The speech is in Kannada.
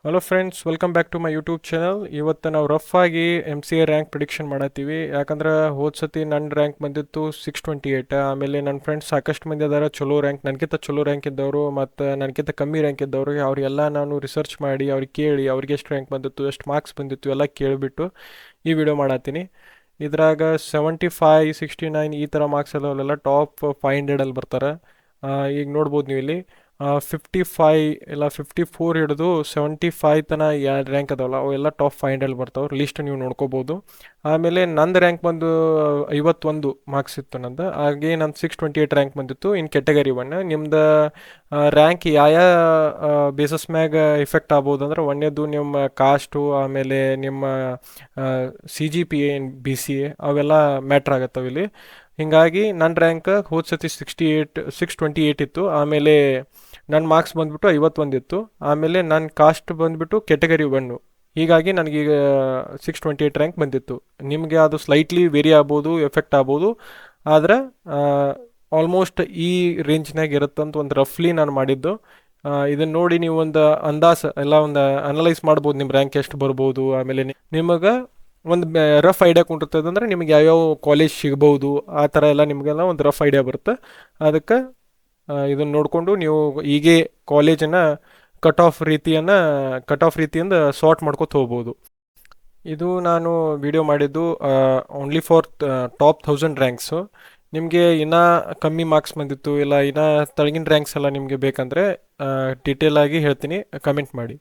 Hello friends, welcome back to my YouTube channel. ಇವತ್ತು ನಾವು ರಫ್ ಆಗಿ MCA ರ್ಯಾಂಕ್ ಪ್ರಿಡಿಕ್ಷನ್ ಮಾಡತ್ತೀವಿ. ಯಾಕಂದ್ರೆ ಹೋದ ಸತಿ ನನ್ನ ರ್ಯಾಂಕ್ ಬಂದಿತ್ತು 628. ಆಮೇಲೆ ನನ್ನ ಫ್ರೆಂಡ್ಸ್ ಸಾಕಷ್ಟು ಮಂದಿ ಅದಾರ ಚಲೋ ರ್ಯಾಂಕ್, ನನಗಿಂತ ಚಲೋ ರ್ಯಾಂಕ್ ಇದ್ದವರು ಮತ್ತು ನನಗಿಂತ ಕಮ್ಮಿ ರ್ಯಾಂಕ್ ಇದ್ದವರು. ಅವರಿಗೆಲ್ಲ ನಾನು ರಿಸರ್ಚ್ ಮಾಡಿ ಅವ್ರಿಗೆ ಕೇಳಿ ಅವ್ರಿಗೆ ಎಷ್ಟು ರ್ಯಾಂಕ್ ಬಂದಿತ್ತು, ಎಷ್ಟು ಮಾರ್ಕ್ಸ್ ಬಂದಿತ್ತು ಎಲ್ಲ ಕೇಳಿಬಿಟ್ಟು ಈ ವಿಡಿಯೋ ಮಾಡತ್ತೀನಿ. ಇದ್ರಾಗ 75, 69 ಈ ಥರ ಮಾರ್ಕ್ಸ್ ಅವೆಲ್ಲ ಟಾಪ್ 500 ಬರ್ತಾರೆ. ಈಗ ನೋಡ್ಬೋದು ನೀವು ಇಲ್ಲಿ 55 ಇಲ್ಲ 54 ಹಿಡಿದು 75 ತನ ರ್ಯಾಂಕ್ ಅದಾವಲ್ಲ ಅವೆಲ್ಲ ಟಾಪ್ 500 ಬರ್ತಾವೆ. ಲೀಸ್ಟ್ ನೀವು ನೋಡ್ಕೋಬೋದು. ಆಮೇಲೆ ನಂದು ರ್ಯಾಂಕ್ ಬಂದು 51 ಮಾರ್ಕ್ಸ್ ಇತ್ತು ನಂದು. ಹಾಗೆ ನಂದು 628 ರ್ಯಾಂಕ್ ಬಂದಿತ್ತು ಇನ್ ಕೆಟಗರಿ 1. ನಿಮ್ದು ರ್ಯಾಂಕ್ ಯಾವ ಬೇಸಸ್ ಮ್ಯಾಗ ಇಫೆಕ್ಟ್ ಆಗ್ಬೋದು ಅಂದ್ರೆ, ಒಂದೇದು ನಿಮ್ಮ ಕಾಸ್ಟು, ಆಮೇಲೆ ನಿಮ್ಮ CGPA, BCA ಅವೆಲ್ಲ ಮ್ಯಾಟ್ರ್ ಆಗತ್ತವೆ ಇಲ್ಲಿ. ಹೀಗಾಗಿ ನನ್ನ ರ್ಯಾಂಕ್ ಹೋದ ಸತಿ 628 ಇತ್ತು. ಆಮೇಲೆ ನನ್ನ ಮಾರ್ಕ್ಸ್ ಬಂದ್ಬಿಟ್ಟು 51 ಇತ್ತು. ಆಮೇಲೆ ನನ್ನ ಕಾಸ್ಟ್ ಬಂದ್ಬಿಟ್ಟು ಕೆಟಗರಿ 1. ಹೀಗಾಗಿ ನನಗೀಗ 628 ರ್ಯಾಂಕ್ ಬಂದಿತ್ತು. ನಿಮಗೆ ಅದು ಸ್ಲೈಟ್ಲಿ ವೇರಿ ಆಗ್ಬೋದು, ಎಫೆಕ್ಟ್ ಆಗ್ಬೋದು. ಆದರೆ ಆಲ್ಮೋಸ್ಟ್ ಈ ರೇಂಜ್ನಾಗ ಇರುತ್ತಂತ ಒಂದು ರಫ್ಲಿ ನಾನು ಮಾಡಿದ್ದು. ಇದನ್ನು ನೋಡಿ ನೀವು ಒಂದು ಅಂದಾಜು ಎಲ್ಲ ಒಂದು ಅನಲೈಸ್ ಮಾಡ್ಬೋದು, ನಿಮ್ಮ ರ್ಯಾಂಕ್ ಎಷ್ಟು ಬರ್ಬೋದು. ಆಮೇಲೆ ನಿಮಗೆ ಒಂದು ರಫ್ ಐಡಿಯಾ ಕೊಂಡಿರ್ತದೆ ಅಂದರೆ ನಿಮಗೆ ಯಾವ್ಯಾವ ಕಾಲೇಜ್ ಸಿಗ್ಬೋದು ಆ ಥರ ಎಲ್ಲ ನಿಮಗೆಲ್ಲ ಒಂದು ರಫ್ ಐಡಿಯಾ ಬರುತ್ತೆ. ಅದಕ್ಕೆ ಇದನ್ನು ನೋಡಿಕೊಂಡು ನೀವು ಹೀಗೆ ಕಾಲೇಜನ್ನು ಕಟ್ ಆಫ್ ರೀತಿಯಿಂದ ಸಾರ್ಟ್ ಮಾಡ್ಕೊತ ಹೋಗ್ಬೋದು. ಇದು ನಾನು ವಿಡಿಯೋ ಮಾಡಿದ್ದು ಓನ್ಲಿ ಫಾರ್ ಟಾಪ್ 1000 ರ್ಯಾಂಕ್ಸು. ನಿಮಗೆ ಇನ್ನೂ ಕಮ್ಮಿ ಮಾರ್ಕ್ಸ್ ಬಂದಿತ್ತು ಇಲ್ಲ ಇನ್ನೂ ತಳಗಿನ ರ್ಯಾಂಕ್ಸ್ ಎಲ್ಲ ನಿಮಗೆ ಬೇಕಂದರೆ ಡೀಟೇಲ್ ಆಗಿ ಹೇಳ್ತೀನಿ, ಕಮೆಂಟ್ ಮಾಡಿ.